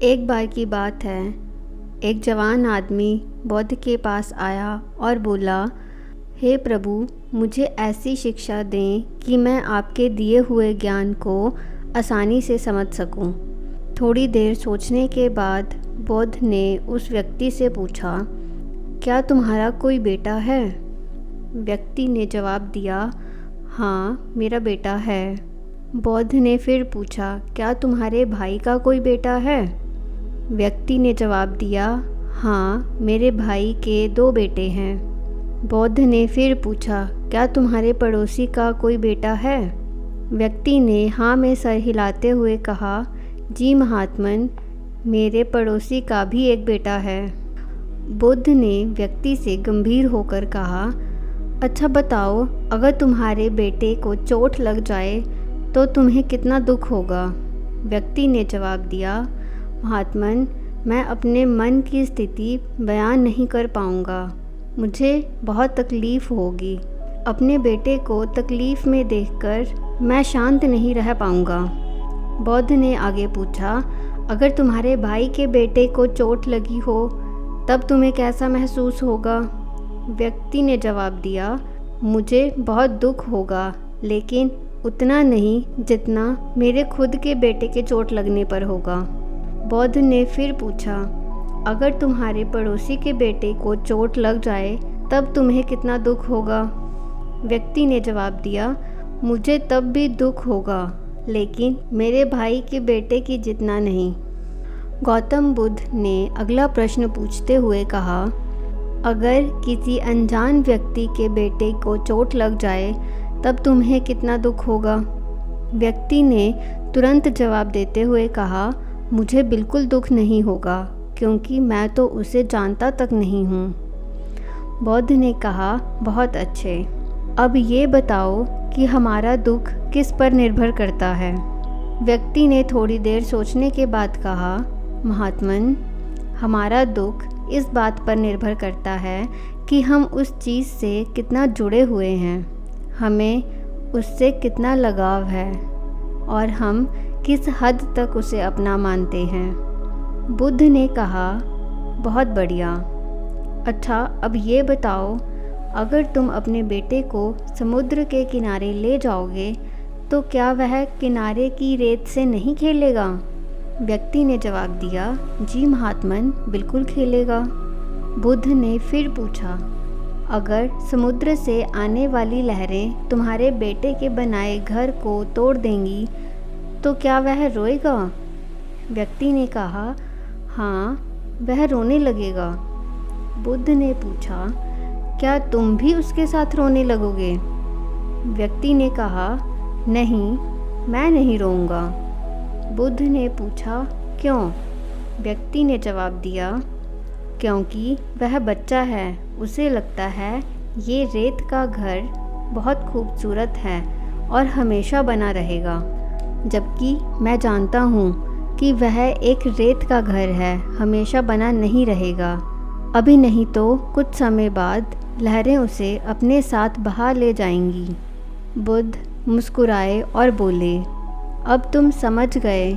एक बार की बात है, एक जवान आदमी बुद्ध के पास आया और बोला, हे प्रभु, मुझे ऐसी शिक्षा दें कि मैं आपके दिए हुए ज्ञान को आसानी से समझ सकूं। थोड़ी देर सोचने के बाद बुद्ध ने उस व्यक्ति से पूछा, क्या तुम्हारा कोई बेटा है? व्यक्ति ने जवाब दिया, हाँ, मेरा बेटा है। बुद्ध ने फिर पूछा, क्या तुम्हारे भाई का कोई बेटा है? व्यक्ति ने जवाब दिया, हाँ, मेरे भाई के 2 बेटे हैं। बुद्ध ने फिर पूछा, क्या तुम्हारे पड़ोसी का कोई बेटा है? व्यक्ति ने हाँ में सर हिलाते हुए कहा, जी महात्मन, मेरे पड़ोसी का भी एक बेटा है। बुद्ध ने व्यक्ति से गंभीर होकर कहा, अच्छा बताओ, अगर तुम्हारे बेटे को चोट लग जाए तो तुम्हें कितना दुख होगा? व्यक्ति ने जवाब दिया, महात्मन, मैं अपने मन की स्थिति बयान नहीं कर पाऊँगा। मुझे बहुत तकलीफ़ होगी। अपने बेटे को तकलीफ़ में देखकर मैं शांत नहीं रह पाऊँगा। बुद्ध ने आगे पूछा, अगर तुम्हारे भाई के बेटे को चोट लगी हो तब तुम्हें कैसा महसूस होगा? व्यक्ति ने जवाब दिया, मुझे बहुत दुख होगा, लेकिन उतना नहीं जितना मेरे खुद के बेटे के चोट लगने पर होगा। बुद्ध ने फिर पूछा, अगर तुम्हारे पड़ोसी के बेटे को चोट लग जाए तब तुम्हें कितना दुख होगा? व्यक्ति ने जवाब दिया, मुझे तब भी दुख होगा, लेकिन मेरे भाई के बेटे की जितना नहीं। गौतम बुद्ध ने अगला प्रश्न पूछते हुए कहा, अगर किसी अनजान व्यक्ति के बेटे को चोट लग जाए तब तुम्हें कितना दुख होगा? व्यक्ति ने तुरंत जवाब देते हुए कहा, मुझे बिल्कुल दुख नहीं होगा, क्योंकि मैं तो उसे जानता तक नहीं हूँ। बुद्ध ने कहा, बहुत अच्छे, अब ये बताओ कि हमारा दुख किस पर निर्भर करता है? व्यक्ति ने थोड़ी देर सोचने के बाद कहा, महात्मन, हमारा दुख इस बात पर निर्भर करता है कि हम उस चीज़ से कितना जुड़े हुए हैं, हमें उससे कितना लगाव है और हम किस हद तक उसे अपना मानते हैं। बुद्ध ने कहा, बहुत बढ़िया। अच्छा, अब ये बताओ, अगर तुम अपने बेटे को समुद्र के किनारे ले जाओगे तो क्या वह किनारे की रेत से नहीं खेलेगा? व्यक्ति ने जवाब दिया, जी महात्मन, बिल्कुल खेलेगा। बुद्ध ने फिर पूछा, अगर समुद्र से आने वाली लहरें तुम्हारे बेटे के बनाए घर को तोड़ देंगी तो क्या वह रोएगा? व्यक्ति ने कहा, हाँ, वह रोने लगेगा। बुद्ध ने पूछा, क्या तुम भी उसके साथ रोने लगोगे? व्यक्ति ने कहा, नहीं, मैं नहीं रोऊंगा। बुद्ध ने पूछा, क्यों? व्यक्ति ने जवाब दिया, क्योंकि वह बच्चा है, उसे लगता है ये रेत का घर बहुत खूबसूरत है और हमेशा बना रहेगा, जबकि मैं जानता हूँ कि वह एक रेत का घर है, हमेशा बना नहीं रहेगा। अभी नहीं तो कुछ समय बाद लहरें उसे अपने साथ बहा ले जाएंगी। बुद्ध मुस्कुराए और बोले, अब तुम समझ गए।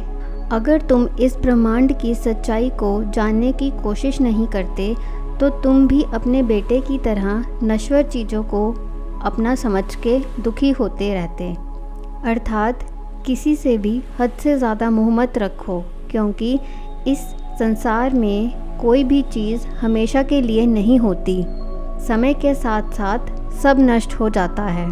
अगर तुम इस ब्रह्मांड की सच्चाई को जानने की कोशिश नहीं करते तो तुम भी अपने बेटे की तरह नश्वर चीज़ों को अपना समझ के दुखी होते रहते। अर्थात किसी से भी हद से ज़्यादा मोह मत रखो, क्योंकि इस संसार में कोई भी चीज़ हमेशा के लिए नहीं होती। समय के साथ साथ सब नष्ट हो जाता है।